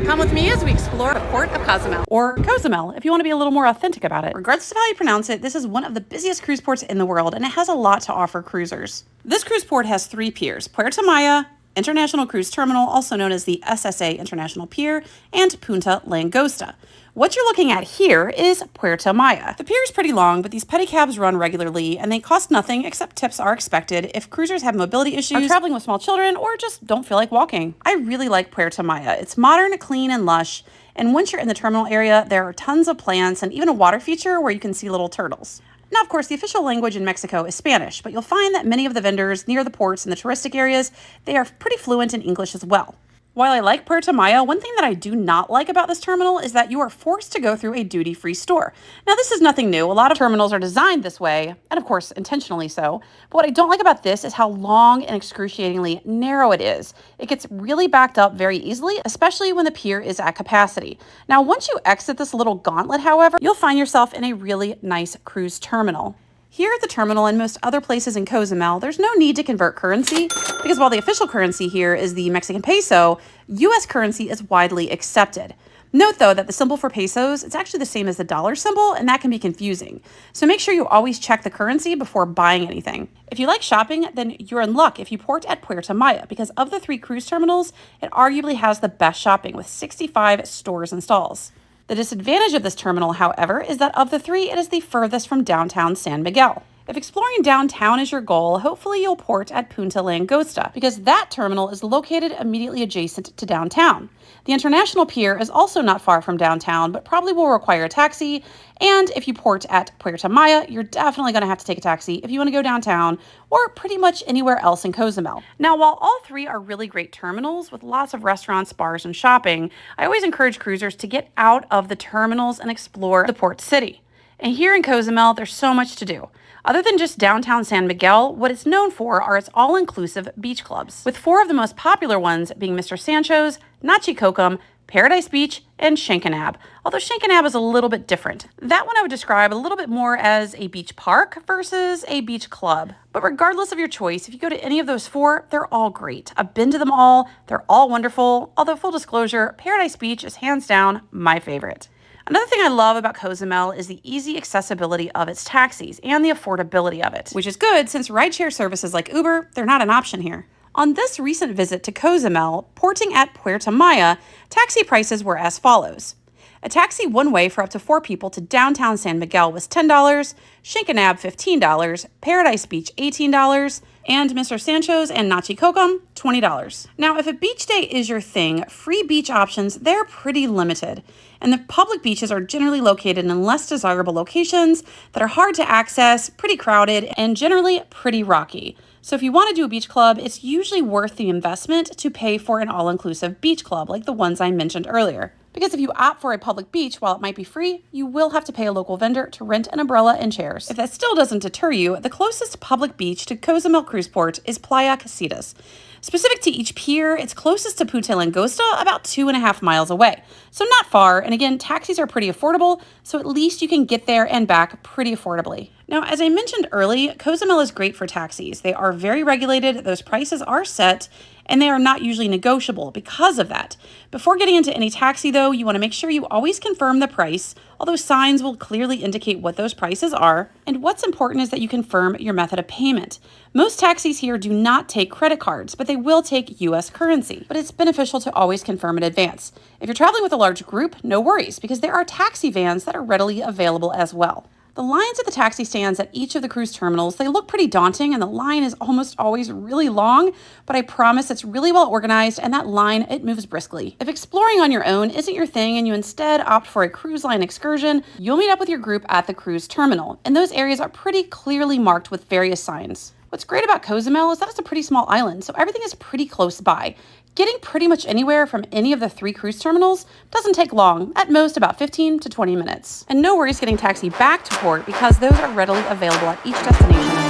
Come with me as we explore the port of Cozumel, or Cozumel, if you want to be a little more authentic about it. Regardless of how you pronounce it, this is one of the busiest cruise ports in the world, and it has a lot to offer cruisers. This cruise port has 3 piers: Puerto Maya, International Cruise Terminal, also known as the SSA International Pier, and Punta Langosta. What you're looking at here is Puerto Maya. The pier is pretty long, but these pedicabs run regularly, and they cost nothing except tips are expected if cruisers have mobility issues, are traveling with small children, or just don't feel like walking. I really like Puerto Maya. It's modern, clean, and lush, and once you're in the terminal area, there are tons of plants and even a water feature where you can see little turtles. Now, of course, the official language in Mexico is Spanish, but you'll find that many of the vendors near the ports and the touristic areas, they are pretty fluent in English as well. While I like Puerto Maya, one thing that I do not like about this terminal is that you are forced to go through a duty-free store. Now, this is nothing new. A lot of terminals are designed this way, and of course, intentionally so. But what I don't like about this is how long and excruciatingly narrow it is. It gets really backed up very easily, especially when the pier is at capacity. Now, once you exit this little gauntlet, however, you'll find yourself in a really nice cruise terminal. Here at the terminal and most other places in Cozumel, there's no need to convert currency because while the official currency here is the Mexican peso, U.S. currency is widely accepted. Note, though, that the symbol for pesos, it's actually the same as the dollar symbol, and that can be confusing. So make sure you always check the currency before buying anything. If you like shopping, then you're in luck if you port at Puerto Maya because of the 3 cruise terminals, it arguably has the best shopping with 65 stores and stalls. The disadvantage of this terminal, however, is that of the 3, it is the furthest from downtown San Miguel. If exploring downtown is your goal, hopefully you'll port at Punta Langosta because that terminal is located immediately adjacent to downtown. The International Pier is also not far from downtown, but probably will require a taxi. And if you port at Puerto Maya, you're definitely going to have to take a taxi if you want to go downtown or pretty much anywhere else in Cozumel. Now, while all 3 are really great terminals with lots of restaurants, bars, and shopping, I always encourage cruisers to get out of the terminals and explore the port city. And here in Cozumel, there's so much to do. Other than just downtown San Miguel, what it's known for are its all-inclusive beach clubs, with 4 of the most popular ones being Mr. Sancho's, Nachi Cocum, Paradise Beach, and Shankanab, although Shankanab is a little bit different. That one I would describe a little bit more as a beach park versus a beach club. But regardless of your choice, if you go to any of those 4, they're all great. I've been to them all. They're all wonderful. Although full disclosure, Paradise Beach is hands down my favorite. Another thing I love about Cozumel is the easy accessibility of its taxis and the affordability of it, which is good since rideshare services like Uber, they're not an option here. On this recent visit to Cozumel, porting at Puerto Maya, taxi prices were as follows. A taxi one way for up to 4 people to downtown San Miguel was $10, Shankanab $15, Paradise Beach $18, and Mr. Sancho's and Nachi Cocum $20. Now, if a beach day is your thing, free beach options, they're pretty limited. And the public beaches are generally located in less desirable locations that are hard to access, pretty crowded, and generally pretty rocky. So if you want to do a beach club, it's usually worth the investment to pay for an all-inclusive beach club like the ones I mentioned earlier. Because if you opt for a public beach, while it might be free, you will have to pay a local vendor to rent an umbrella and chairs. If that still doesn't deter you, the closest public beach to Cozumel Cruise Port is Playa Casitas. Specific to each pier, it's closest to Punta Langosta, about 2.5 miles away. So not far, and again, taxis are pretty affordable, so at least you can get there and back pretty affordably. Now, as I mentioned early, Cozumel is great for taxis. They are very regulated, those prices are set, and they are not usually negotiable because of that. Before getting into any taxi, though, you want to make sure you always confirm the price, although signs will clearly indicate what those prices are. And what's important is that you confirm your method of payment. Most taxis here do not take credit cards, but they will take U.S. currency. But it's beneficial to always confirm in advance. If you're traveling with a large group, no worries, because there are taxi vans that are readily available as well. The lines at the taxi stands at each of the cruise terminals, they look pretty daunting and the line is almost always really long, but I promise it's really well organized and that line, it moves briskly. If exploring on your own isn't your thing and you instead opt for a cruise line excursion, you'll meet up with your group at the cruise terminal, and those areas are pretty clearly marked with various signs. What's great about Cozumel is that it's a pretty small island, so everything is pretty close by. Getting pretty much anywhere from any of the 3 cruise terminals doesn't take long, at most about 15 to 20 minutes. And no worries getting taxi back to port because those are readily available at each destination